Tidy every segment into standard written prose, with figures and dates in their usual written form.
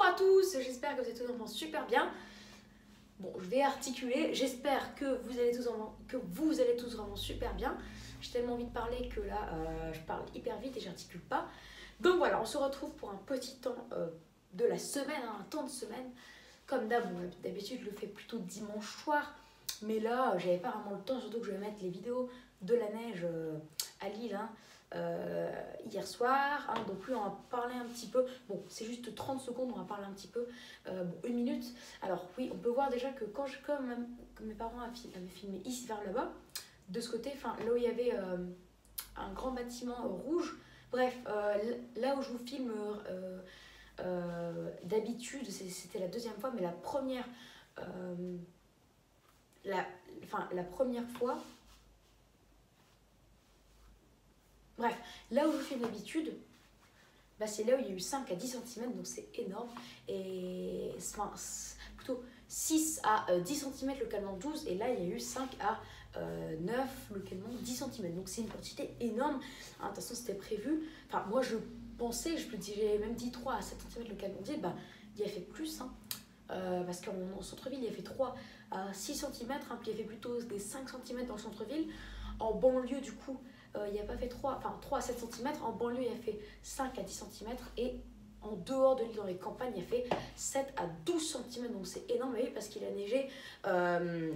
à tous, j'espère que vous êtes tous vraiment super bien. Bon, je vais articuler, j'espère que vous allez tous vraiment super bien. J'ai tellement envie de parler que là, je parle hyper vite et j'articule pas. Donc voilà, on se retrouve pour un petit temps de la semaine, un temps de semaine. Comme d'habitude, je le fais plutôt dimanche soir. Mais là, j'avais pas vraiment le temps, surtout que je vais mettre les vidéos de la neige à Lille hier soir. Donc lui, on va parler un petit peu. Bon, c'est juste 30 secondes, on va parler un petit peu. Une minute. Alors oui, on peut voir déjà que quand mes parents avaient filmé ici vers là-bas, de ce côté, enfin là où il y avait un grand bâtiment rouge. Bref, là où je vous filme d'habitude, c'était la deuxième fois, mais la première... la première fois, bref, là où je fais d'habitude, bah c'est là où il y a eu 5 à 10 cm, donc c'est énorme, et enfin, plutôt 6 à 10 cm localement 12, et là il y a eu 5 à 9 localement 10 cm, donc c'est une quantité énorme. Hein, de toute façon c'était prévu, enfin moi je pensais, j'ai même dit 3 à 7 cm localement 10, bah il y a fait plus, hein. Parce qu'en centre-ville, il y a fait 3 à 6 cm, hein, puis il y a fait plutôt des 5 cm dans le centre-ville. En banlieue, du coup, il n'y a pas fait 3 à 7 cm. En banlieue, il y a fait 5 à 10 cm. Et en dehors de l'île, dans les campagnes, il y a fait 7 à 12 cm. Donc c'est énorme, oui, parce qu'il a neigé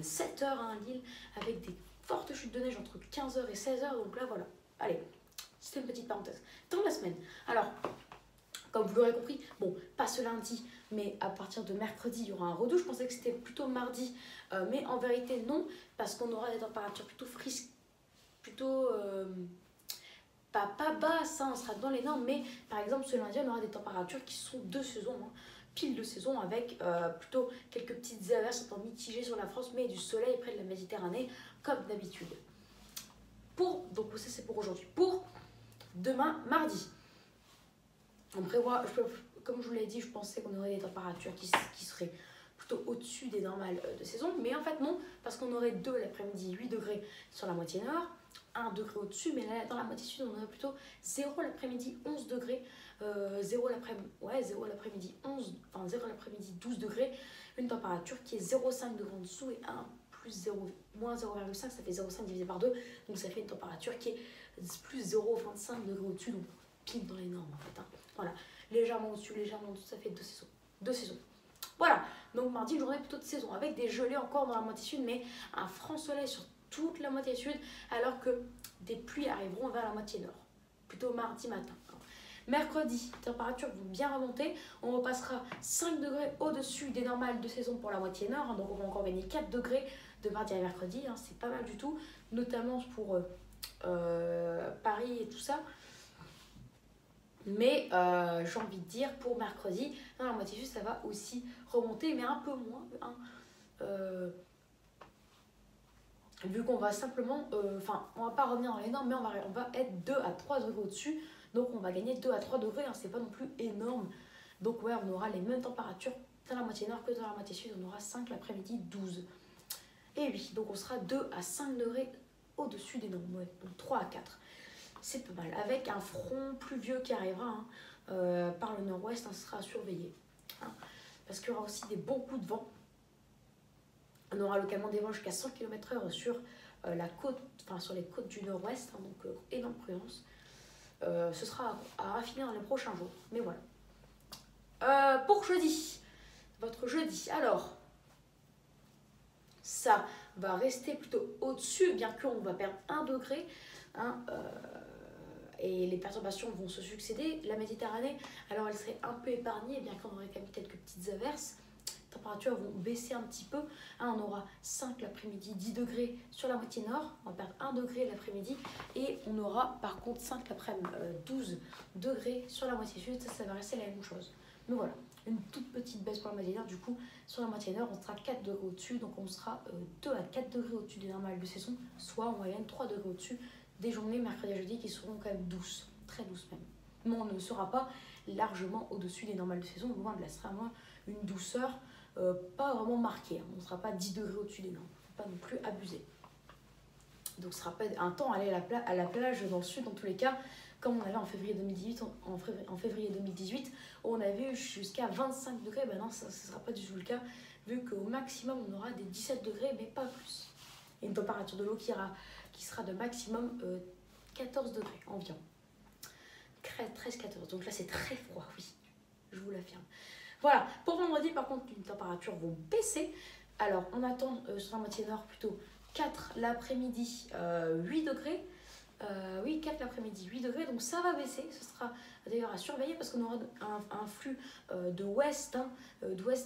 7 heures à Lille, avec des fortes chutes de neige entre 15h et 16h. Donc là, voilà. Allez, c'était une petite parenthèse. Dans la semaine. Alors... Comme vous l'aurez compris, bon, pas ce lundi, mais à partir de mercredi, il y aura un redout. Je pensais que c'était plutôt mardi, mais en vérité, non, parce qu'on aura des températures plutôt frisques, plutôt pas basses, hein, on sera dans les normes, mais par exemple, ce lundi, on aura des températures qui sont de saison, hein, pile de saison, avec plutôt quelques petites averses un peu mitigées sur la France, mais du soleil près de la Méditerranée, comme d'habitude. Donc ça, c'est pour aujourd'hui. Pour demain, mardi. On prévoit, comme je vous l'ai dit, je pensais qu'on aurait des températures qui seraient plutôt au-dessus des normales de saison. Mais en fait, non, parce qu'on aurait 2 l'après-midi, 8 degrés sur la moitié nord, 1 degré au-dessus. Mais là, dans la moitié sud, on aurait plutôt 0 l'après-midi, 11 degrés. 0 l'après-midi, 11, enfin 0 l'après-midi, 12 degrés. Une température qui est 0,5 degrés en dessous et 1 plus 0, moins 0,5, ça fait 0,5 divisé par 2. Donc ça fait une température qui est plus 0,25 degrés au-dessus. Donc pile dans les normes en fait, hein. Voilà, légèrement au-dessus, légèrement en dessous, ça fait 2 saisons. Voilà, donc mardi, une journée plutôt de saison, avec des gelées encore dans la moitié sud, mais un franc soleil sur toute la moitié sud, alors que des pluies arriveront vers la moitié nord, plutôt mardi matin. Mercredi, températures vont bien remonter, on repassera 5 degrés au-dessus des normales de saison pour la moitié nord, hein, donc on va encore gagner 4 degrés de mardi à mercredi, hein, c'est pas mal du tout, notamment pour Paris et tout ça. Mais j'ai envie de dire, pour mercredi, dans la moitié sud, ça va aussi remonter, mais un peu moins. Hein, vu qu'on va simplement... on va pas revenir dans les normes, mais on va être 2 à 3 degrés au-dessus. Donc on va gagner 2 à 3 degrés, hein, c'est pas non plus énorme. Donc ouais, on aura les mêmes températures dans la moitié nord que dans la moitié sud. On aura 5 l'après-midi, 12. Et oui, donc on sera 2 à 5 degrés au-dessus des normes. Ouais, donc 3 à 4. C'est pas mal, avec un front pluvieux qui arrivera hein, par le nord-ouest, hein, sera surveillé. Hein, parce qu'il y aura aussi des bons coups de vent. On aura localement des vents jusqu'à 100 km/h sur la côte, enfin sur les côtes du nord-ouest, hein, donc énorme prudence. Ce sera à raffiner dans les prochains jours, mais voilà. Pour jeudi, votre jeudi, alors, ça va rester plutôt au-dessus, bien qu'on va perdre 1 degré. Hein, et les perturbations vont se succéder. La Méditerranée, alors elle serait un peu épargnée, bien qu'on aurait quand même quelques petites averses. Les températures vont baisser un petit peu. Hein, on aura 5 l'après-midi, 10 degrés sur la moitié nord. On va perdre 1 degré l'après-midi. Et on aura par contre 5 l'après-midi, 12 degrés sur la moitié sud. Ça va rester la même chose. Mais voilà, une toute petite baisse pour la moitié nord. Du coup, sur la moitié nord, on sera 4 degrés au-dessus. Donc on sera 2 à 4 degrés au-dessus des normales de saison, soit en moyenne 3 degrés au-dessus des journées mercredi et jeudi qui seront quand même douces, très douces même. Mais on ne sera pas largement au-dessus des normales de saison, loin de là, ce sera vraiment une douceur pas vraiment marquée. Hein. On ne sera pas 10 degrés au-dessus des normes, il ne faut pas non plus abuser. Donc ce sera pas un temps à aller à la plage dans le sud, dans tous les cas, comme on avait en février 2018, en février 2018, où on avait eu jusqu'à 25 degrés. Ben non, ça ne sera pas du tout le cas, vu qu'au maximum, on aura des 17 degrés, mais pas plus. Et une température de l'eau qui sera de maximum 14 degrés environ. 13-14, donc là c'est très froid, oui, je vous l'affirme. Voilà, pour vendredi par contre les températures vont baisser. Alors on attend sur la moitié nord plutôt 4 l'après-midi, 8 degrés. Oui, 4 l'après-midi, 8 degrés, donc ça va baisser. Ce sera d'ailleurs à surveiller parce qu'on aura un flux d'ouest,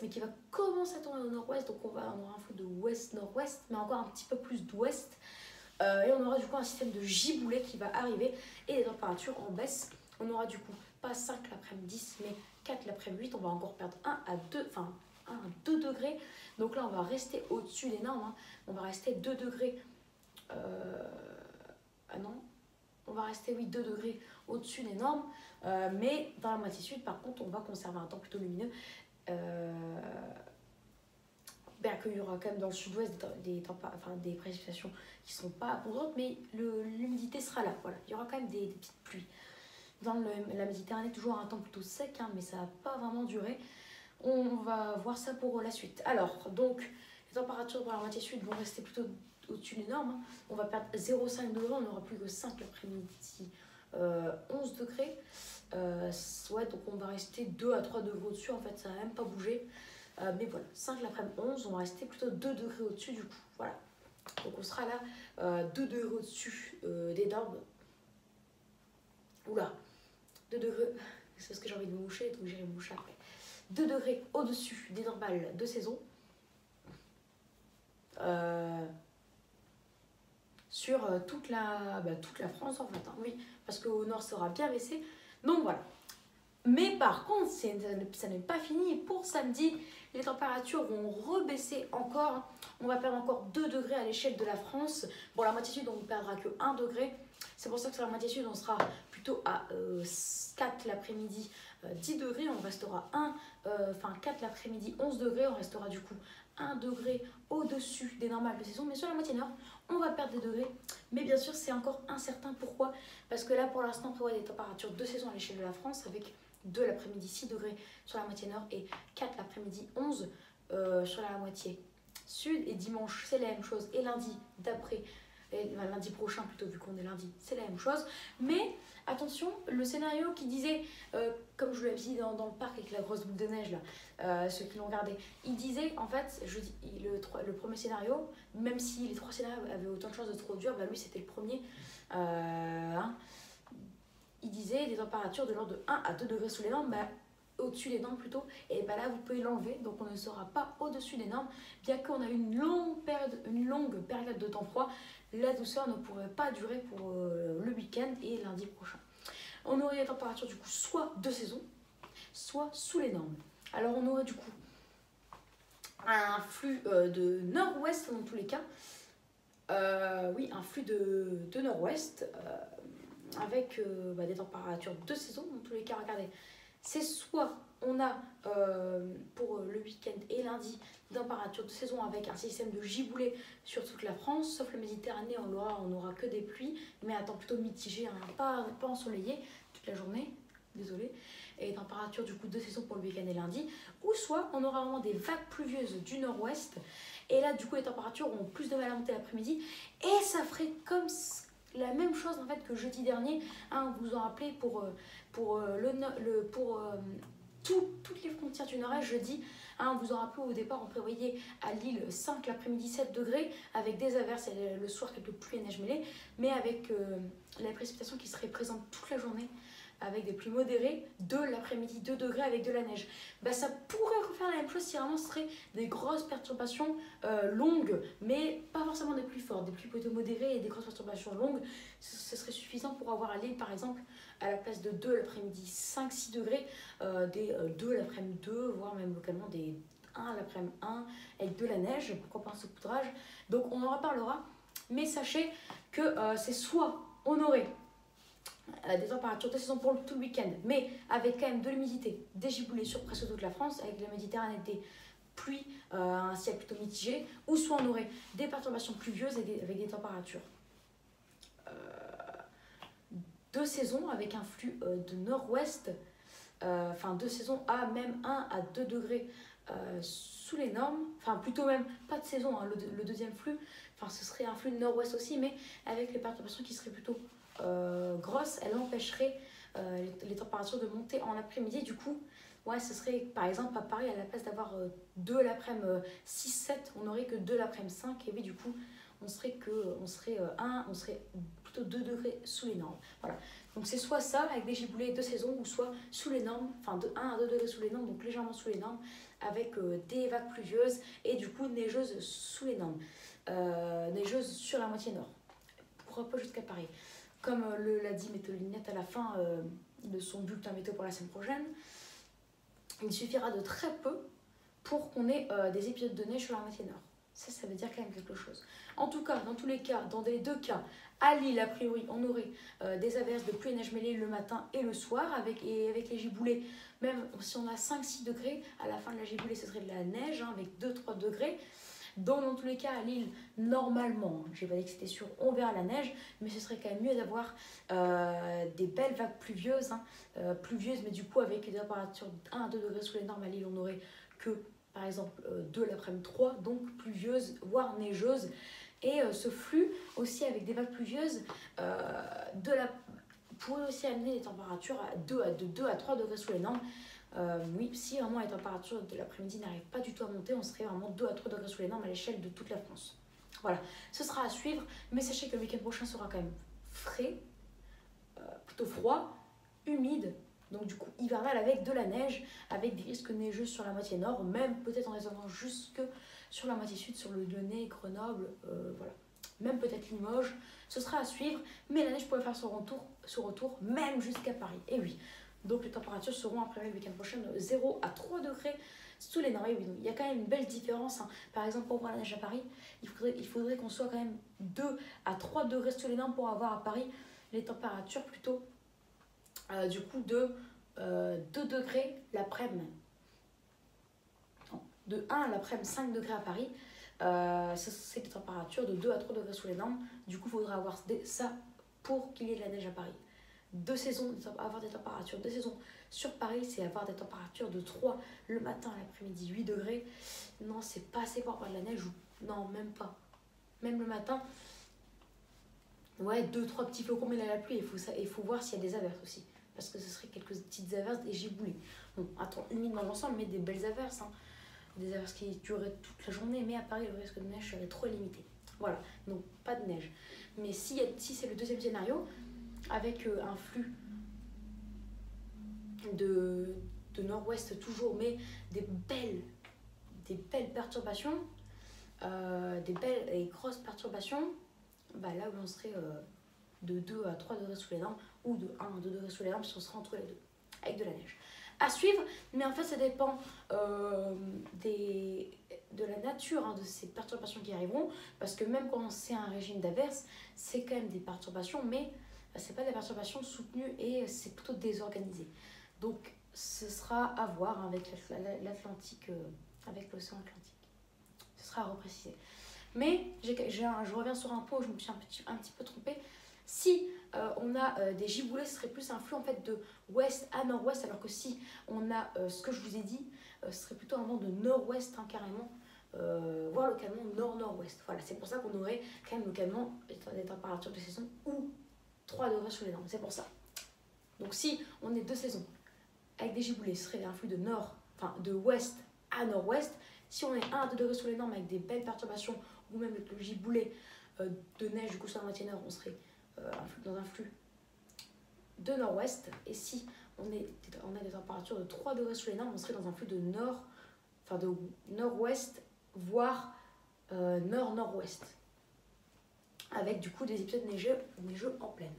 mais qui va commencer à tourner au nord-ouest. Donc on aura un flux de ouest-nord-ouest, mais encore un petit peu plus d'ouest. Et on aura du coup un système de giboulée qui va arriver et les températures en baisse. On aura du coup pas 5 l'après-midi, mais 4 l'après-midi. On va encore perdre 1 à 2 degrés. Donc là, on va rester au-dessus des normes. On va rester 2 degrés. Ah non, on va rester 2 degrés au-dessus des normes. Mais dans la moitié sud, par contre, on va conserver un temps plutôt lumineux. Bien qu'il y aura quand même dans le sud-ouest des précipitations qui ne sont pas abondantes, mais l'humidité sera là. Voilà. Il y aura quand même des petites pluies. Dans la Méditerranée, toujours un temps plutôt sec, mais ça va pas vraiment durer. On va voir ça pour la suite. Alors, donc, les températures pour la moitié sud vont rester plutôt au-dessus des normes. On va perdre 0,5 degrés, on n'aura plus que 5 l'après-midi, 11 degrés. Ouais, donc on va rester 2 à 3 degrés au-dessus, en fait, ça va même pas bouger. Mais voilà, 5 l'après-midi, 11, on va rester plutôt 2 degrés au-dessus du coup. Voilà. Donc on sera là, 2 degrés au-dessus des normes. Oula, 2 degrés, c'est parce que j'ai envie de me moucher, donc j'irai me moucher après. 2 degrés au-dessus des normales de saison. Sur toute la France en fait, oui, parce qu'au nord ça aura bien baissé. Donc voilà. Mais par contre, ça n'est pas fini. Pour samedi, les températures vont rebaisser encore. On va perdre encore 2 degrés à l'échelle de la France. Bon, la moitié sud, on ne perdra que 1 degré. C'est pour ça que sur la moitié sud, on sera plutôt à 4 l'après-midi, 10 degrés. On restera 4 l'après-midi, 11 degrés. On restera du coup 1 degré au-dessus des normales de saison. Mais sur la moitié nord, on va perdre des degrés. Mais bien sûr, c'est encore incertain. Pourquoi? Parce que là, pour l'instant, on prévoit des températures de saison à l'échelle de la France avec 2 l'après-midi, 6 degrés sur la moitié nord et 4 l'après-midi, 11 sur la moitié sud. Et dimanche, c'est la même chose. Et lundi d'après, lundi prochain plutôt, vu qu'on est lundi, c'est la même chose. Mais attention, le scénario qui disait, comme je vous l'avais dit dans le parc avec la grosse boule de neige, là, ceux qui l'ont regardé, il disait, en fait, le premier scénario, même si les 3 scénarios avaient autant de chances de se produire, bah lui c'était le premier. Il disait des températures de l'ordre de 1 à 2 degrés sous les normes, au-dessus des normes plutôt, et là vous pouvez l'enlever, donc on ne sera pas au-dessus des normes, bien qu'on a une longue période de temps froid. La douceur ne pourrait pas durer pour le week-end et lundi prochain. On aurait des températures du coup soit de saison, soit sous les normes. Alors on aurait du coup un flux de nord-ouest dans tous les cas, oui, un flux de nord-ouest, avec des températures de saison dans tous les cas. Regardez, c'est soit on a pour le week-end et lundi des températures de saison avec un système de giboulée sur toute la France, sauf la Méditerranée, on n'aura que des pluies, mais à temps plutôt mitigé, pas ensoleillé toute la journée, désolé, et températures du coup de saison pour le week-end et lundi, ou soit on aura vraiment des vagues pluvieuses du nord-ouest, et là du coup les températures auront plus de mal à monter l'après-midi, et ça ferait comme la même chose en fait que jeudi dernier, vous vous en rappelez pour toutes les frontières du nord-est jeudi, vous en rappelez au départ on prévoyait à Lille 5 l'après-midi, 7 degrés avec des averses et le soir quelques pluies et neige mêlées, mais avec la précipitation qui serait présente toute la journée avec des pluies modérées, de l'après-midi 2 degrés avec de la neige. Ça pourrait refaire la même chose si vraiment ce serait des grosses perturbations longues, mais pas forcément des pluies fortes, des pluies plutôt modérées et des grosses perturbations longues. Ce serait suffisant pour avoir à Lille par exemple, à la place de 2 l'après-midi 5-6 degrés, des 2 l'après-midi 2, voire même localement des 1 l'après-midi 1 avec de la neige, pourquoi pas un saupoudrage. Donc on en reparlera, mais sachez que c'est soit on aurait des températures de saison pour tout le week-end, mais avec quand même de l'humidité, des giboulées sur presque toute la France, avec la Méditerranée des pluies, un ciel plutôt mitigé, ou soit on aurait des perturbations pluvieuses avec des températures 2 saisons avec un flux de nord-ouest, enfin 2 saisons à même 1 à 2 degrés sous les normes, enfin plutôt même pas de saison, hein, le deuxième flux, enfin ce serait un flux de nord-ouest aussi, mais avec les perturbations qui seraient plutôt grosses, elle empêcherait les températures de monter en après-midi. Du coup, ouais, ce serait par exemple à Paris, à la place d'avoir 2 l'après-midi 6-7, on n'aurait que 2 l'après-midi 5, et oui, du coup, on serait plutôt 2 degrés sous les normes. Voilà. Donc c'est soit ça avec des giboulées de saison, ou soit sous les normes, enfin de 1 à 2 degrés sous les normes, donc légèrement sous les normes, avec des vagues pluvieuses et du coup neigeuses sous les normes. Neigeuses sur la moitié nord. Pourquoi pas jusqu'à Paris. Comme l'a dit Météo Lignette à la fin de son bulletin météo pour la semaine prochaine, il suffira de très peu pour qu'on ait des épisodes de neige sur la moitié nord. Ça veut dire quand même quelque chose. En tout cas, dans tous les cas, dans les 2 cas, à Lille, a priori, on aurait des averses de pluie et neige mêlée le matin et le soir, avec les giboulées, même si on a 5-6 degrés, à la fin de la giboulée, ce serait de la neige, hein, avec 2-3 degrés. Donc, dans tous les cas, à Lille, normalement, j'ai pas dit que c'était sûr, on verra la neige, mais ce serait quand même mieux d'avoir des belles vagues pluvieuses, pluvieuses, mais du coup, avec des températures de 1 à 2 degrés sous les normes, à Lille, on n'aurait que, par exemple, 2 l'après-midi 3, donc pluvieuses, voire neigeuses. Et ce flux, aussi avec des vagues pluvieuses, pourrait aussi amener les températures de 2 à 3 degrés sous les normes. Oui, si vraiment les températures de l'après-midi n'arrivent pas du tout à monter, on serait vraiment 2 à 3 degrés sous les normes à l'échelle de toute la France. Voilà, ce sera à suivre, mais sachez que le week-end prochain sera quand même frais, plutôt froid, humide, donc du coup hivernal avec de la neige, avec des risques neigeux sur la moitié nord, même peut-être en descendant jusque sur la moitié sud, sur le Lyonnais, Grenoble, voilà. Même peut-être Limoges, ce sera à suivre, mais la neige pourrait faire son retour même jusqu'à Paris, et oui. Donc les températures seront après le week-end prochain de 0 à 3 degrés sous les normes. Oui, donc, il y a quand même une belle différence. Hein. Par exemple, pour voir la neige à Paris, il faudrait qu'on soit quand même 2 à 3 degrés sous les normes pour avoir à Paris les températures plutôt du coup de 2 degrés l'après-midi. De 1 à l'après-midi 5 degrés à Paris. C'est des températures de 2 à 3 degrés sous les normes. Du coup, il faudra avoir ça pour qu'il y ait de la neige à Paris. 2 saisons, avoir des températures 2 saisons sur Paris, c'est avoir des températures de 3 le matin à l'après-midi, 8 degrés. Non, c'est pas assez pour avoir de la neige. Non, même pas. Même le matin, ouais, 2-3 petits flocons, mais la pluie, il faut voir s'il y a des averses aussi. Parce que ce serait quelques petites averses, des giboulées. Bon, attends, humide dans l'ensemble, mais des belles averses. Hein. Des averses qui dureraient toute la journée, mais à Paris, le risque de neige serait trop limité. Voilà, donc pas de neige. Mais si c'est le deuxième scénario, avec un flux de nord-ouest toujours, mais des belles perturbations, des belles et grosses perturbations, bah là où on serait de 2 à 3 degrés sous les normes, ou de 1 à 2 degrés sous les normes, si on serait entre les deux, avec de la neige. À suivre, mais en fait ça dépend de la nature de ces perturbations qui arriveront, parce que même quand c'est un régime d'averse, c'est quand même des perturbations, mais c'est pas des perturbations soutenues et c'est plutôt désorganisé. Donc ce sera à voir avec l'Atlantique, avec l'océan Atlantique. Ce sera à repréciser. Mais je reviens sur un point où je me suis un petit peu trompée. Si on a des giboulées, ce serait plus un flux en fait de ouest à nord-ouest, alors que si on a ce que je vous ai dit, ce serait plutôt un vent de nord-ouest carrément, voire localement nord-nord-ouest. Voilà, c'est pour ça qu'on aurait quand même localement des températures de saison ou 3 degrés sous les normes, c'est pour ça. Donc si on est 2 saisons avec des giboulées, ce serait un flux de ouest à nord-ouest. Si on est 1 à 2 degrés sous les normes avec des belles perturbations ou même le giboulet de neige du coup sur la moitié nord, on serait dans un flux de nord-ouest. Et si on a des températures de 3 degrés sous les normes, on serait dans un flux de nord-ouest, voire nord-nord-ouest. Avec du coup des épisodes neigeux en pleine.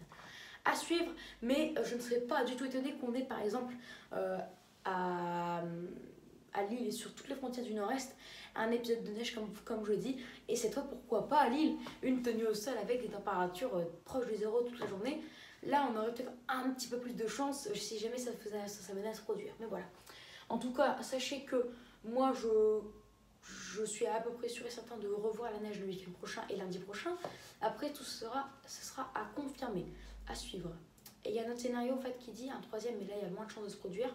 À suivre, mais je ne serais pas du tout étonnée qu'on ait par exemple à Lille et sur toutes les frontières du nord-est un épisode de neige comme je dis, et cette fois pourquoi pas à Lille une tenue au sol avec des températures proches du zéro toute la journée. Là on aurait peut-être un petit peu plus de chance si jamais ça venait à se produire, mais voilà. En tout cas, sachez que moi je suis à peu près sûr et certain de revoir la neige le week-end prochain et lundi prochain. Après, ce sera à confirmer, à suivre. Et il y a un autre scénario en fait qui dit, un troisième, mais là il y a moins de chances de se produire,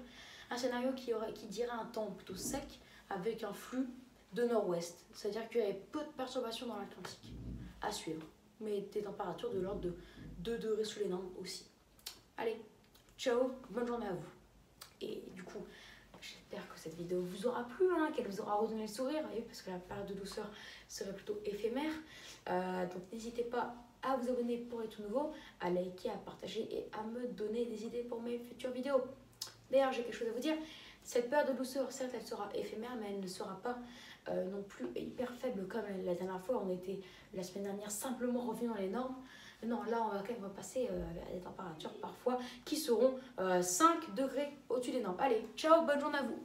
un scénario qui dirait un temps plutôt sec avec un flux de nord-ouest. C'est-à-dire qu'il y avait peu de perturbations dans l'Atlantique à suivre, mais des températures de l'ordre de 2 degrés sous les normes aussi. Allez, ciao, bonne journée à vous. Et du coup, j'espère que cette vidéo vous aura plu, hein, qu'elle vous aura redonné le sourire, parce que la période de douceur serait plutôt éphémère. Donc n'hésitez pas à vous abonner pour les tout nouveaux, à liker, à partager et à me donner des idées pour mes futures vidéos. D'ailleurs, j'ai quelque chose à vous dire. Cette période de douceur, certes, elle sera éphémère, mais elle ne sera pas non plus hyper faible comme la dernière fois. On était la semaine dernière simplement revenu dans les normes. Non, là, on va quand même passer à des températures parfois qui seront 5 degrés au-dessus des normes. Allez, ciao, bonne journée à vous.